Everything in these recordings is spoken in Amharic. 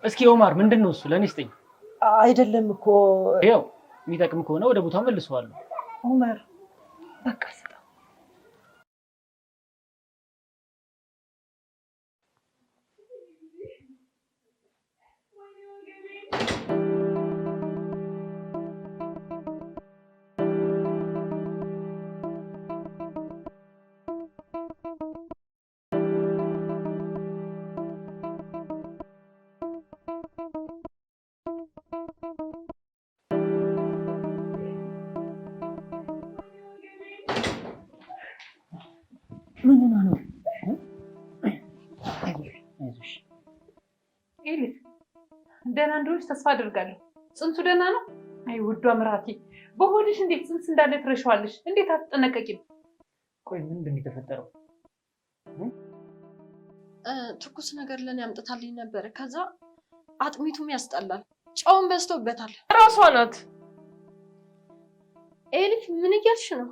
እስኪ ኦማር ምንድነው እሱ? ለኔ ስጠኝ። አይደለም እኮ ያው የሚጠቅም ከሆነ ወደ ቦታው መልሰዋለሁ። ኦማር በቃ ምን ነው ኤሊት ደህና እንደሆነች ተስፋ አድርጋለሁ። ጽንሱ ደህና ነው? አይ ውዷ ምራቴ፣ በሆድሽ እንዴት ጽንስ እንዳለ ትረሻዋለሽ? እንዴት አትጠነቀቂም? ቆይ ምንድን ነው የተፈጠረው? ትኩስ ነገር ለኔ አምጥታልኝ ነበር። ከዛ አጥሚቱም ያስጠላል፣ ጨውን በዝቶበታል። ራሷ ናት። ኤሊት ምን እያልሽ ነው?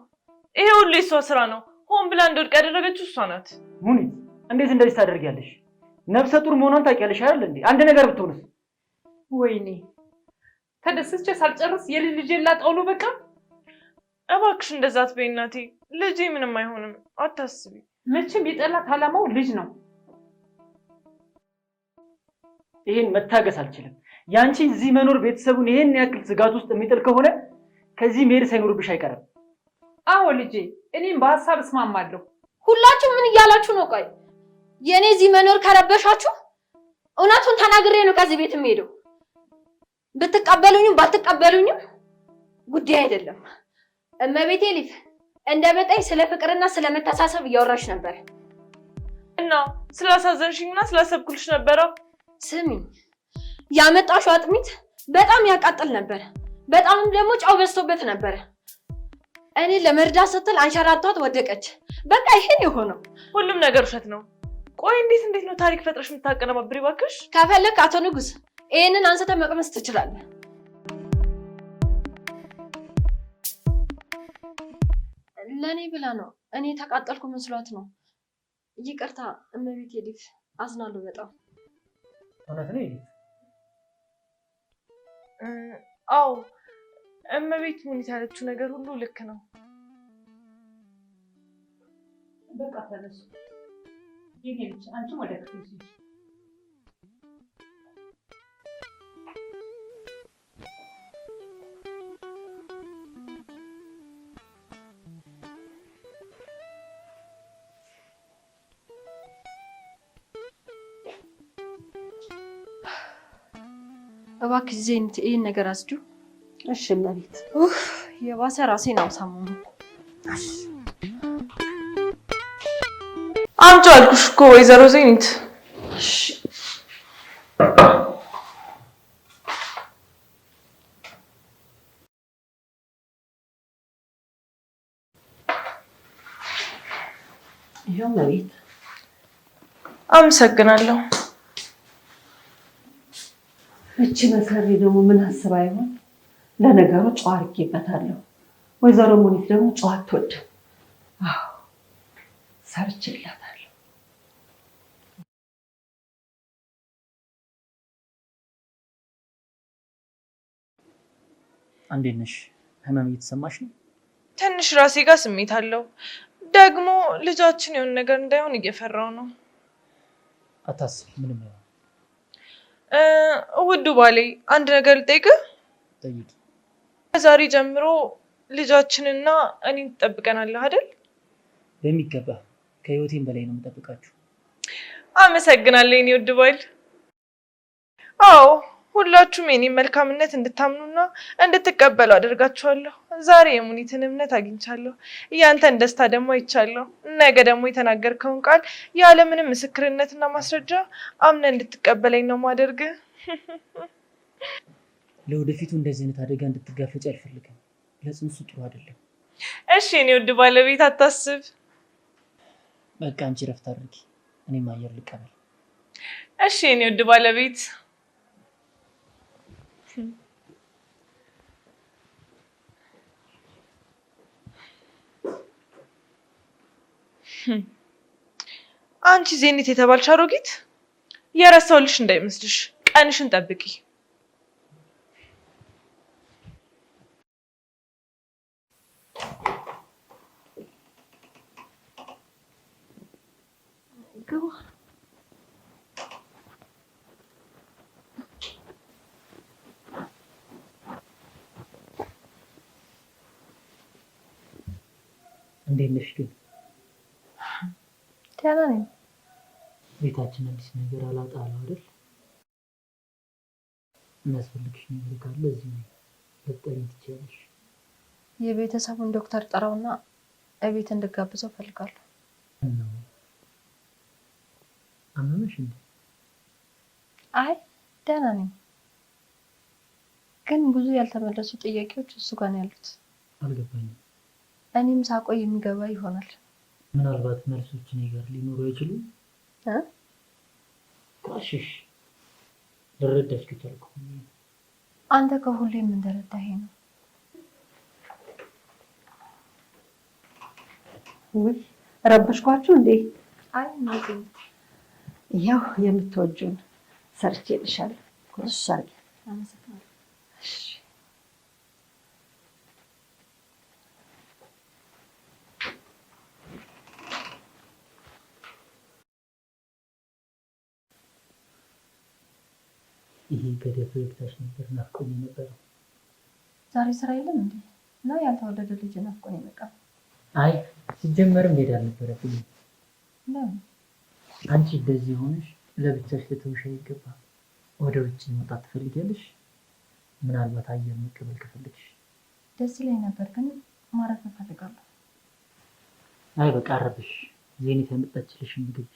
ይሄ ሁሉ የሷ ስራ ነው። ሆን ብላ እንደወድቅ ያደረገችው እሷ ናት። ሙኒት እንዴት እንደዚህ ታደርጊያለሽ? ነፍሰ ጡር መሆኗን ታውቂያለሽ አይደል እንዴ? አንድ ነገር ብትሆንስ? ወይኔ ተደስቼ ሳልጨርስ የልጅ ልጄን ላጣው ነው። በቃ እባክሽ እንደዛ አትበይ እናቴ። ልጄ ምንም አይሆንም፣ አታስቢ። መቼም የጠላት አላማው ልጅ ነው። ይሄን መታገስ አልችልም። ያንቺ እዚህ መኖር ቤተሰቡን ይሄን ያክል ስጋት ውስጥ የሚጥል ከሆነ ከዚህ መሄድ ሳይኖርብሽ አይቀርም። አዎ ልጄ፣ እኔም በሀሳብ እስማማለሁ። ሁላችሁ ምን እያላችሁ ነው? ቆይ የኔ እዚህ መኖር ከረበሻችሁ እውነቱን ተናግሬ ነው ከዚህ ቤት የምሄደው። ብትቀበሉኝም ባትቀበሉኝም ጉዳይ አይደለም። እመቤቴ ኤሊት እንደመጣኝ ስለ ፍቅርና ስለ መተሳሰብ እያወራሽ ነበር እና ስላሳዘንሽኝና ስላሰብኩልሽ ነበረ። ስሚኝ፣ ያመጣሽው አጥሚት በጣም ያቃጥል ነበር። በጣም ደግሞ ጨው በዝቶበት ነበር። እኔ ለመርዳት ስትል አንሸራቷት ወደቀች። በቃ ይሄን የሆነው ሁሉም ነገር ውሸት ነው። ቆይ እንዴት ነው ታሪክ ፈጥረሽ የምታቀነባብሪ? እባክሽ ከፈለክ አቶ ንጉስ ይሄንን አንስተ መቅመስ ትችላለህ። ለኔ ብላ ነው። እኔ ተቃጠልኩ መስሏት ነው። ይቅርታ እመቤት ኤሊት፣ አዝናለሁ በጣም። እውነት ነው ኤሊት? አዎ እመቤት ሙኒት ያለችው ነገር ሁሉ ልክ ነው። በቃ ተነሱ። ይሄ ልጅ አንቺም ወደ ክፍልሽ ሂጂ። እባክሽ ዜኒት ይሄን ነገር አስጁ። እሺ እመቤት። የባሰ ራሴን አውሳሙ። አምጪ አልኩሽ እኮ ወይዘሮ ዜኒት። ይሄው እመቤት። አመሰግናለሁ። እቺ መሰሪ ደግሞ ምን አስባ ይሆን? ለነገሩ ጨው አድርጌበታለሁ። ወይዘሮ ሙኒት ደግሞ ጨው አትወድም። አዎ ሰርቼላታለሁ። እንዴት ነሽ? ህመም እየተሰማሽ ነው? ትንሽ ራሴ ጋር ስሜት አለው። ደግሞ ልጃችን የሆነ ነገር እንዳይሆን እየፈራው ነው። አታስቢ፣ ምንም አይሆንም። ውዱ ባሌ አንድ ነገር ልጠይቅህ። ጠይቂ። ከዛሬ ጀምሮ ልጃችንና እኔን ትጠብቀናለህ አይደል? በሚገባ ከህይወቴም በላይ ነው የምጠብቃችሁ። አመሰግናለሁ የኔ ውድ ባል። አዎ ሁላችሁም የኔን መልካምነት እንድታምኑና እንድትቀበሉ አደርጋችኋለሁ። ዛሬ የሙኒትን እምነት አግኝቻለሁ፣ ያንተን ደስታ ደግሞ አይቻለሁ። ነገ ደግሞ የተናገርከውን ቃል ያለምንም ምስክርነትና ማስረጃ አምነ እንድትቀበለኝ ነው ማደርግ። ለወደፊቱ እንደዚህ አይነት አደጋ እንድትጋፈጭ አልፈልግም። ለጽንሱ ጥሩ አይደለም። እሺ የኔ ውድ ባለቤት አታስብ። በቃ አንቺ ረፍት አድርጊ፣ እኔም አየር ልቀበል። እሺ የኔ ውድ ባለቤት። አንቺ ዜኒት የተባልሽ አሮጊት፣ የረሳሁልሽ እንዳይመስልሽ። ቀንሽን ጠብቂ። እንዴት ነሽ ግን? ደህና ነኝ። ቤታችን አዲስ ነገር አላጣለው አይደል? የሚያስፈልግሽ ነገር ካለ እዚህ ልትጠሪኝ ትችያለሽ። የቤተሰቡን ዶክተር ጠራውና እቤት እንድጋብዘው ፈልጋለሁ። አመመሽ እንዴ? አይ ደህና ነኝ፣ ግን ብዙ ያልተመለሱ ጥያቄዎች እሱ ጋር ነው ያሉት። አልገባኝም። እኔም ሳቆይ የሚገባ ይሆናል። ምናልባት መልሶች እኔ ጋር ሊኖሩ አይችሉም። ቃሽሽ ልረዳሽ ከቻልኩ። አንተ ከሁሌም እንደረዳኸኝ ነው። ውይ ረበሽኳችሁ እንዴ? አይ ነው ያው የምትወጁን ሰርቼልሻለሁ። ኩርስ አድርጊ። አመሰግናለሁ። እሺ ይሄ ገደፍ ፈገግታሽ ነበር ናፍቆኝ ነበር። ዛሬ ስራ የለም እንዴ? እና ያልተወለደ ልጅ ናፍቆኝ መጣ። አይ ሲጀመርም ሄድ አልነበረብኝም። ለምን? አንቺ እንደዚህ ሆነሽ ለብቻሽ ልተውሽ አይገባም። ወደ ውጭ መውጣት ትፈልጊያለሽ? ምናልባት አየር መቀበል ከፈለግሽ። ደስ ይለኝ ነበር፣ ግን ማረፍ እፈልጋለሁ። አይ በቃ አረብሽ። ዜኒት ያመጣችልሽ ምግብ።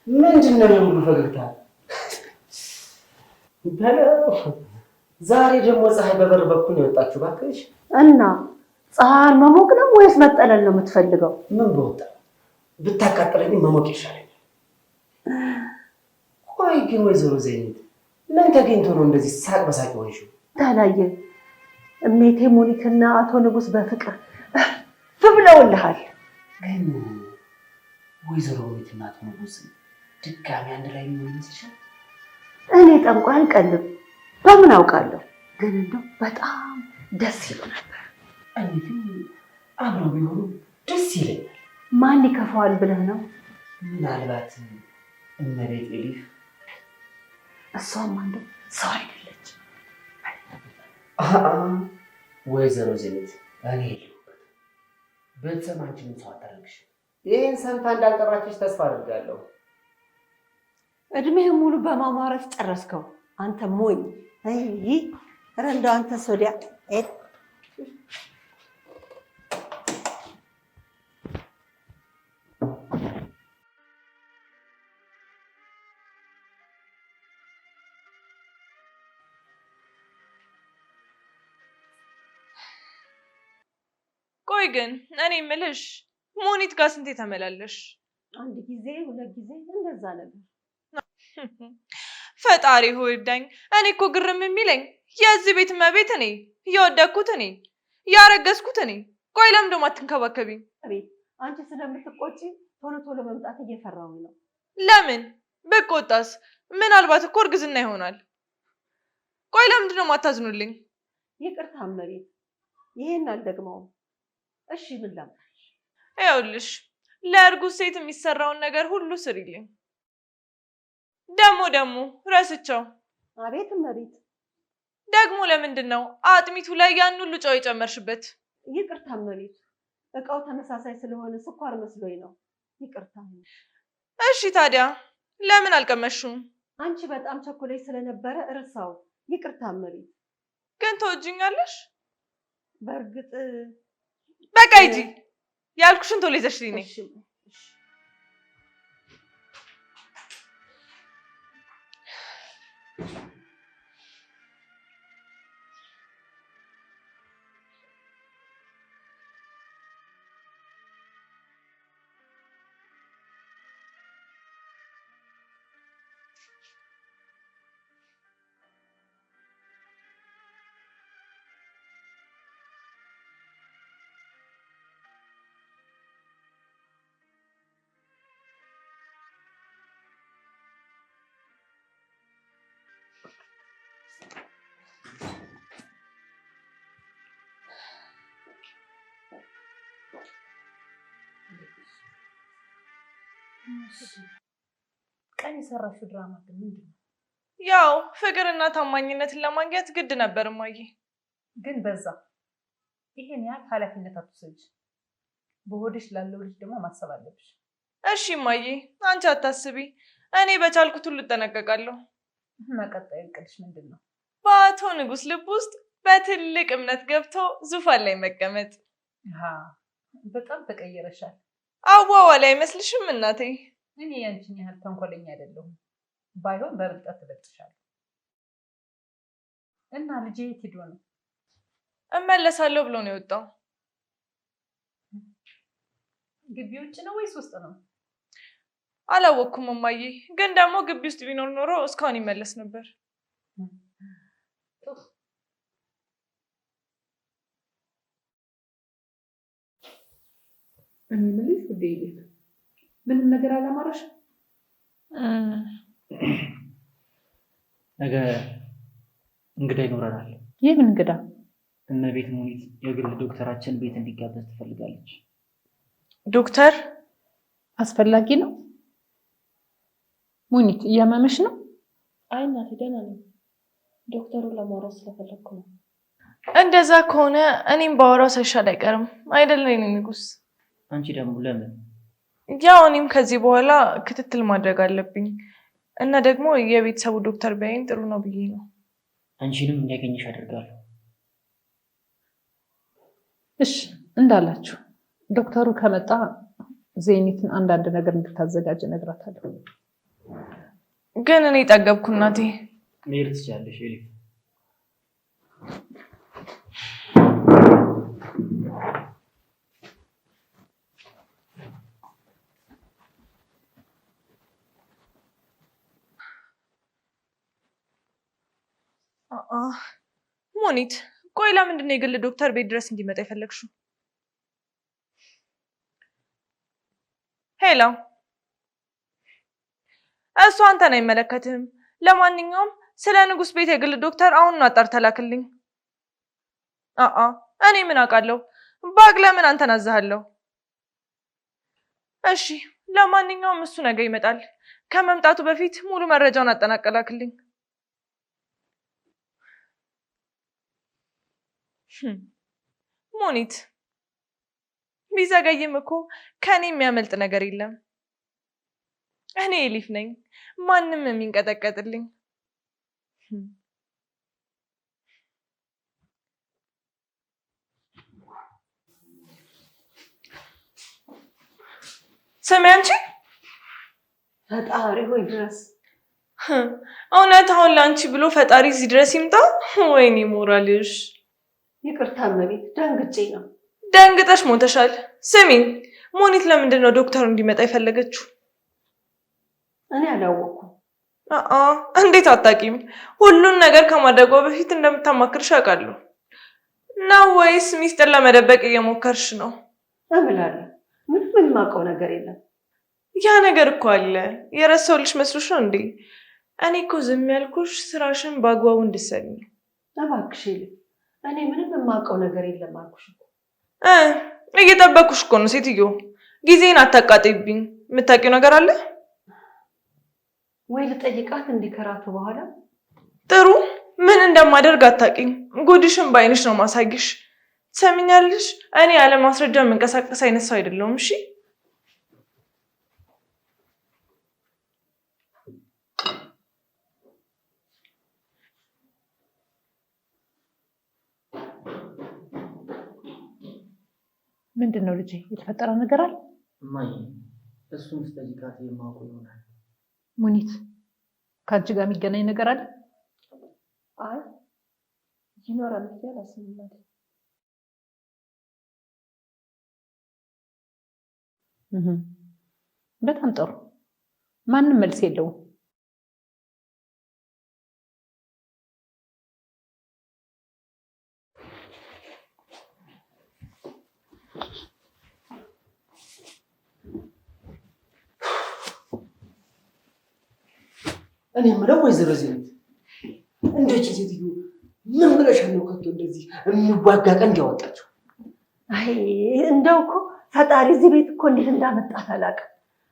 ምንድነው የሁሉ ፈገግታ? ዛሬ ደግሞ ፀሐይ በበር በኩል ነው የወጣችሁ እባክሽ። እና ፀሐይን መሞቅ ነው ወይስ መጠለል ነው የምትፈልገው? ምን በወጣ ብታቃጥለኝ መሞቅ ይሻለኛል። ቆይ ግን ወይዘሮ ዘይኔት ምን ተገኝቶ ነው እንደዚህ ሳቅ በሳቅ ሆንሽው? ታላየ እሜቴ ሙኒትና አቶ ንጉስ በፍቅር ብለውልሃል። ግን ወይዘሮ ሙኒትና አቶ ንጉስ ድጋሚ አንድ ላይ የሚሆን ይመስልሻል? እኔ ጠንቋይ አልቀልም፣ በምን አውቃለሁ? ግን እንደው በጣም ደስ ይሉ ነበር። እኔ ግን አብረው ቢሆኑ ደስ ይለኛል። ማን ይከፋዋል ብለህ ነው? ምናልባት እመቤት ኤሊፍ። እሷም አንዱ ሰው አይደለች። ወይዘሮ ዜኔት እኔ የለሁበት። ብትሰማ አንቺንም ሰው አታደርግሽ። ይህን ሰምታ እንዳልጠራችሽ ተስፋ አድርጋለሁ። እድሜህ ሙሉ በማማረፍ ጨረስከው አንተ ሞኝ። አይ ኧረ እንደው አንተ ሶዲያ ቆይ ግን እኔ የምልሽ ሙኒት ጋር ስንቴ ተመላለሽ? አንድ ጊዜ ሁለት ጊዜ እንደዛ ነገር። ፈጣሪ ሆይ እርዳኝ። እኔ እኮ ግርም የሚለኝ የዚህ ቤት እመቤት እኔ፣ የወደኩት እኔ፣ ያረገዝኩት እኔ። ቆይ ለምን ደግሞ አትንከባከቢኝ? አቤት አንቺ ስለምትቆጪ ቶሎ ቶሎ መምጣት እየፈራሁ ነው። ለምን ብቆጣስ? ምናልባት እኮ እርግዝና ይሆናል። ቆይ ለምንድን ነው የማታዝኑልኝ? ይቅርታ እመቤት፣ ይሄን አልደግመውም። እሺ ምን ላምጣልሽ? ይኸውልሽ ለእርጉዝ ሴት የሚሰራውን ነገር ሁሉ ስሪልኝ። ደግሞ ረስቸው። አቤት እመቤት። ደግሞ ለምንድን ነው አጥሚቱ ላይ ያን ሁሉ ጨው የጨመርሽበት? ይቅርታ እመቤት፣ እቃው ተመሳሳይ ስለሆነ ስኳር መስሎኝ ነው። ይቅርታ። እሺ ታዲያ ለምን አልቀመሽውም? አንቺ በጣም ቸኮለሽ ስለነበረ እርሳው። ይቅርታ እመቤት። ግን ትወጂኛለሽ? በእርግጥ በቃ ሂጂ ያልኩሽን ቶሎ ይዘሽልኝ ነይ። ቀን የሰራሽው ድራማ ግን ምንድን ነው? ያው ፍቅርና ታማኝነትን ለማግኘት ግድ ነበር እማዬ። ግን በዛ። ይሄን ያህል ኃላፊነት አትወስጂ። በሆድሽ ላለው ልጅ ደግሞ ማሰብ አለብሽ። እሺ እማዬ፣ አንቺ አታስቢ፣ እኔ በቻልኩት ሁሉ እጠነቀቃለሁ። እና ቀጣዩ እቅድሽ ምንድን ነው? በአቶ ንጉስ ልብ ውስጥ በትልቅ እምነት ገብቶ ዙፋን ላይ መቀመጥ። በጣም ተቀየረሻል። አዋዋል አይመስልሽም እናቴ? እኔ ያንቺን ያህል ተንኮለኛ አይደለሁም። ባይሆን በብልጠት ትበልጥሻለሁ። እና ልጄ የት ሄዶ ነው? እመለሳለሁ ብሎ ነው የወጣው። ግቢ ውጭ ነው ወይስ ውስጥ ነው? አላወቅኩም እማዬ፣ ግን ደግሞ ግቢ ውስጥ ቢኖር ኖሮ እስካሁን ይመለስ ነበር። እኔ የምልሽ ውዴ፣ ምንም ነገር አላማረሽም? ነገ እንግዳ ይኖረናል። የምን እንግዳ? እመቤት ሙኒት የግል ዶክተራችን ቤት እንዲጋበዝ ትፈልጋለች። ዶክተር አስፈላጊ ነው? ሙኒት እያመመሽ ነው? አይ እናቴ ደህና ነኝ። ዶክተሩን ለማውራት ስለፈለግኩ ነው። እንደዛ ከሆነ እኔም ባወራው ሳይሻል አይቀርም አይደለ የኔ ንጉስ? አንቺ ደግሞ ለምን? ያው እኔም ከዚህ በኋላ ክትትል ማድረግ አለብኝ እና ደግሞ የቤተሰቡ ዶክተር ቢያይን ጥሩ ነው ብዬ ነው። አንቺንም እንዲያገኝሽ አደርጋለሁ። እሺ እንዳላችሁ። ዶክተሩ ከመጣ ዜኒትን አንዳንድ ነገር እንድታዘጋጅ እነግራታለሁ። ግን እኔ ጠገብኩ እናቴ። መሄድ ትችያለሽ ኤሊ። ሙኒት ቆይ ለምንድን ነው የግል ዶክተር ቤት ድረስ እንዲመጣ የፈለግሽው? ሄሎ፣ እሱ አንተን አይመለከትህም። ለማንኛውም ስለ ንጉስ ቤት የግል ዶክተር አሁን አጣርተህ ላክልኝ። እኔ ምን አውቃለሁ? ባግ ለምን አንተን አዝሃለሁ? እሺ፣ ለማንኛውም እሱ ነገ ይመጣል። ከመምጣቱ በፊት ሙሉ መረጃውን አጠናቀላክልኝ። ሙኒት ቢዘገይም እኮ ከኔ የሚያመልጥ ነገር የለም። እኔ ኤሊፍ ነኝ፣ ማንም የሚንቀጠቀጥልኝ። ስሚ አንቺ፣ ፈጣሪ ሆይ ድረስ እውነት አሁን ለአንቺ ብሎ ፈጣሪ እዚህ ድረስ ይምጣ? ወይኔ ሞራልሽ። ይቅርታ እመቤት፣ ደንግጬ ነው። ደንግጠሽ ሞተሻል። ስሚ ሙኒት፣ ለምንድን ነው ዶክተሩ እንዲመጣ የፈለገችው? እኔ አላወኩም። እንዴት አታውቂም? ሁሉን ነገር ከማድረጓ በፊት እንደምታማክርሽ አውቃለሁ። ነው ወይስ ሚስጥር ለመደበቅ እየሞከርሽ ነው? እምላለሁ፣ ምንም የማውቀው ነገር የለም። ያ ነገር እኮ አለ። የረሳሁልሽ መስሎሽ ነው እንዴ? እኔ እኮ ዝም ያልኩሽ ስራሽን በአግባቡ እንድትሰሪ ነው። እባክሽ ልጅ፣ እኔ ምንም የማውቀው ነገር የለም አልኩሽ እኮ። እየጠበኩሽ እኮ ነው ሴትዮ። ጊዜን አታቃጥይብኝ። የምታውቂው ነገር አለ ወይ? ልጠይቃት እንዲከራቱ በኋላ። ጥሩ፣ ምን እንደማደርግ አታውቂም። ጉድሽን በዓይንሽ ነው ማሳይሽ። ትሰሚኛለሽ? እኔ ያለ ማስረጃ የምንቀሳቀስ አይነት ሰው አይደለሁም። እሺ ምንድን ነው ልጄ? የተፈጠረ ነገር አለ? እማዬ፣ እሱን ስትጠይቃት የማውቀው ይሆናል። ሙኒት፣ ከአንቺ ጋር የሚገናኝ ነገር አለ? አይ ይኖራል ብዬ አላስብም። በጣም ጥሩ። ማንም መልስ የለውም። እኔ የምለው ወይዘሮ ዜናት እንደች ሴትዮ ምን ብለሽ ነው ከቶ እንደዚህ የሚዋጋ ቀን ያወጣችው? አይ እንደው እኮ ፈጣሪ እዚህ ቤት እኮ እንዴት እንዳመጣት አላውቅም።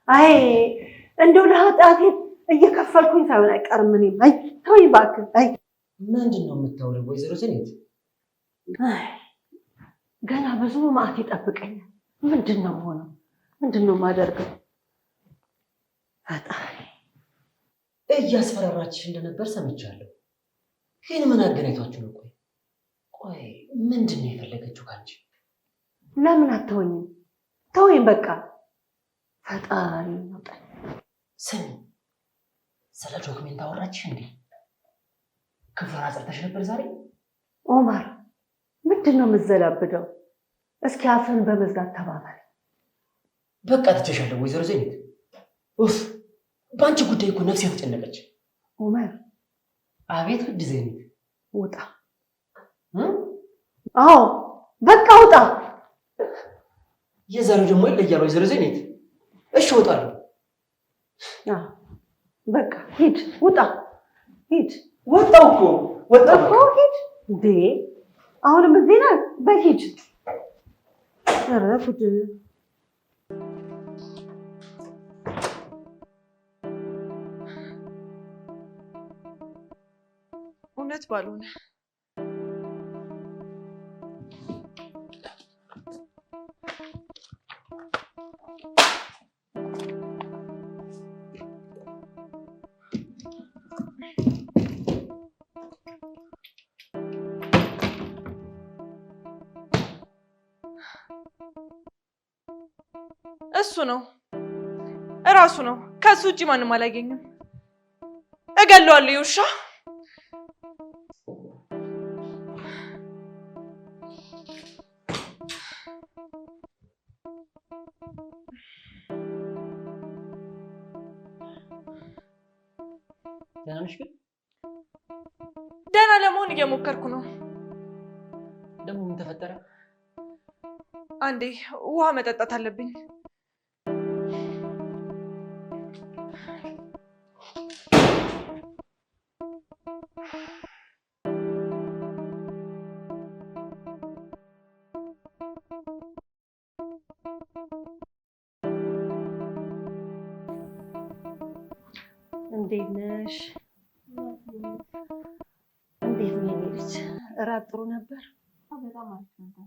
አይ እንደው ለኃጢአቴ እየከፈልኩኝ ሳይሆን አይቀርም። እኔም አይ ተወኝ እባክህ። አይ ምንድን ነው የምታወሪው ወይዘሮ ዘኔት? ገና ብዙ መዓት ይጠብቀኛል። ምንድን ነው ሆነው? ምንድን ነው የማደርገው? ፈጣሪ እያስፈራራችሽ እንደነበር ሰምቻለሁ። ግን ምን አገናኝቷችሁ ነው? ቆይ ምንድን ነው የፈለገችው ካንቺ? ለምን አትሆኝም? ተወኝ በቃ። ፈጣሪ ነው። ስሚ፣ ስለ ዶክሜንት አወራችሽ እንዴ? ክፍሉን አጽድተሽ ነበር ዛሬ? ኦማር ምንድን ነው የምትዘላብደው? እስኪ አፍህን በመዝጋት ተባባል። በቃ ትቼሻለሁ ወይዘሮ ዘይነት። ኡፍ በአንቺ ጉዳይ እኮ ነፍሴ ተጨነቀች። ኦማር አቤት ውድ ዘይነት። ውጣ። አዎ በቃ ውጣ። የዛሬው ደግሞ ይለያል ወይዘሮ ዘይነት። እሺ እወጣለሁ። በቃ ሂድ፣ ውጣ፣ ሂድ። ወጣሁ እኮ ወጣሁ እኮ ሂድ። እንዴ አሁንም እዚህ ነህ? በሂድ። ኧረ ጉድ! እውነት ባልሆነ እሱ ነው እራሱ ነው። ከሱ ውጪ ማንም አላገኝም። እገለዋለሁ ይውሻ። ደህና ነሽ ግን? ደህና ለመሆን እየሞከርኩ ነው። ደግሞ ምን ተፈጠረ? አንዴ ውሃ መጠጣት አለብኝ። እንዴት ነሽ? እንዴት ነው የሚልሽ? እራት ጥሩ ነበር? በጣም አሪፍ ነበር።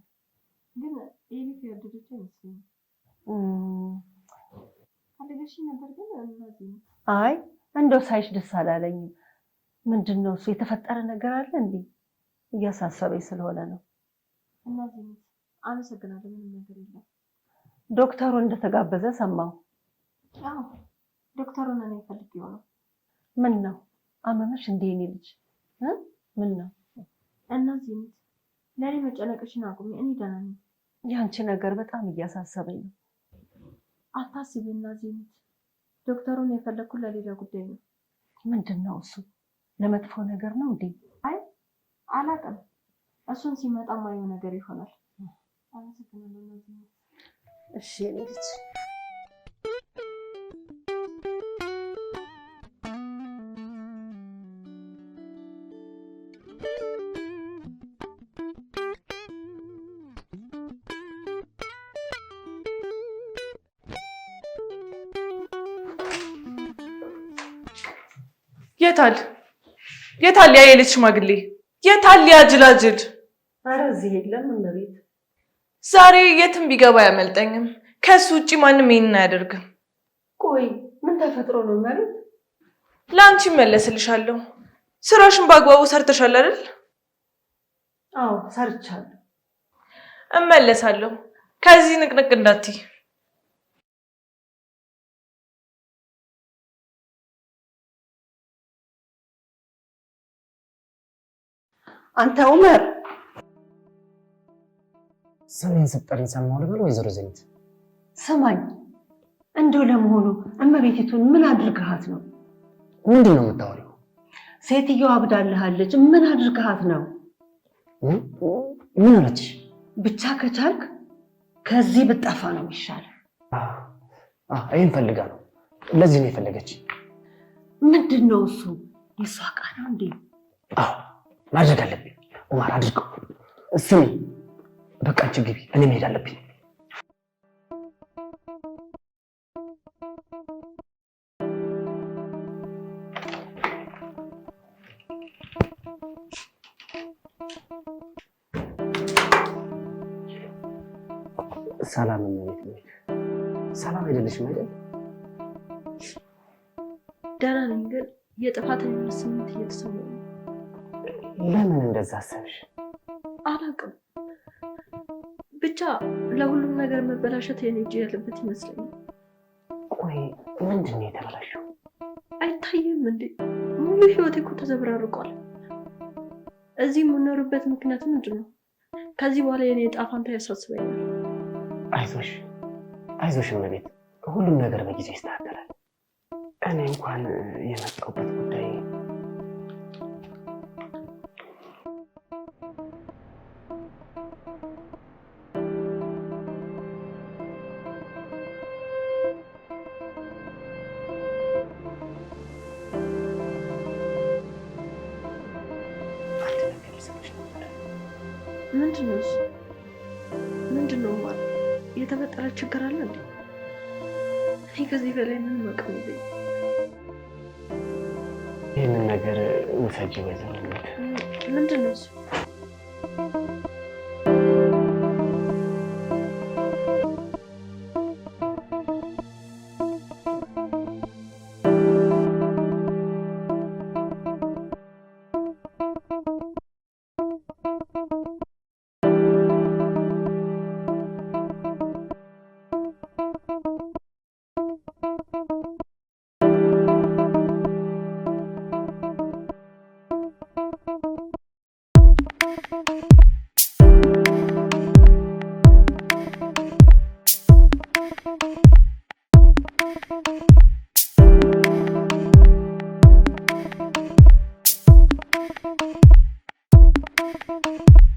ግን ኤሊፍ ያደረች አይመስለኝም። አለገሽኝ ነበር ግን እነዚህ አይ እንደው ሳይሽ ደስ አላለኝም። ምንድን ነው እሱ? የተፈጠረ ነገር አለ እንዴ? እያሳሰበኝ ስለሆነ ነው። እነዚህ አመሰግናለሁ። ምንም ነገር የለም። ዶክተሩ እንደተጋበዘ ሰማሁ። አዎ ዶክተሩን እኔ ፈልጌው ነው። ምን ነው አመመሽ እንዴ የኔ ልጅ? ምን ነው? እነዚህ ለኔ መጨነቅሽን አቁሚ። እኔ ደህና ነኝ። ያንቺ ነገር በጣም እያሳሰበኝ ነው። አታስቢ እነዚህ ዶክተሩን የፈለኩት ለሌላ ጉዳይ ነው። ምንድን ነው እሱ? ለመጥፎ ነገር ነው እንዴ? አይ አላውቅም። እሱን ሲመጣ ማየው ነገር ይሆናል። አመሰግናለሁ እነዚህ። እሺ የኔ ልጅ የታል ያ የልጅ ሽማግሌ? የታል ያ ጅላጅል? ኧረ እዚህ የለም እመቤት። ዛሬ የትም ቢገባ አያመልጠኝም። ከሱ ውጪ ማንም ይሄንን አያደርግም። ቆይ ምን ተፈጥሮ ነው እመቤት? ለአንቺ እመለስልሻለሁ። ስራሽን በአግባቡ ሰርተሻል አይደል? አዎ ሰርቻለሁ። እመለሳለሁ። ከዚህ ንቅንቅ እንዳትይ። አንተ ዑመር ስሜን ስጠሪኝ ሰማሁ ልበል ወይዘሮ ዘይነት? ስማኝ፣ እንደው ለመሆኑ እመቤቲቱን ምን አድርገሃት ነው? ምንድን ነው የምታወሪው? ሴትዮዋ አብዳልሃለች። ምን አድርገሃት ነው? ምን አለችሽ? ብቻ ከቻልክ ከዚህ ብጠፋ ነው የሚሻለው። ይህን ፈልጋ ነው። ለዚህ ነው የፈለገች። ምንድን ነው እሱ? የእሷ ዕቃ ነው እንዴ? ማድረግ አለብኝ። ዑመር አድርገው። ስሚ በቃ አንቺ ግቢ፣ እኔ መሄድ አለብኝ። ሰላም እመቤት ነኝ። ሰላም አይደለሽም አይደል? ደህና ነኝ፣ ግን የጥፋተኝነት ስሜት እየተሰማኝ ነው። ለምን እንደዛ አሰብሽ? አላውቅም፣ ብቻ ለሁሉም ነገር መበላሸት የኔ እጅ ያለበት ይመስለኛል። ቆይ ምንድን ነው የተበላሸው? አይታይም እንዴ? ሙሉ ህይወቴ እኮ ተዘብራርቋል። እዚህ የምኖርበት ምክንያት ምንድን ነው? ከዚህ በኋላ የኔ ዕጣ ፈንታ ያሳስበኛል። አይዞሽ አይዞሽ እመቤት፣ ሁሉም ነገር በጊዜው ይስተካከላል። እኔ እንኳን የመጣሁበት ጉዳይ ምንድን ነው እሱ? ምንድን ነው ማለት? የተፈጠረ ችግር አለ እንዴ? እኔ ከዚህ በላይ ምንም አቅም የለኝም። ይህንን ነገር ውሰጂ በዘመነት። ምንድን ነው እሱ? Thank you.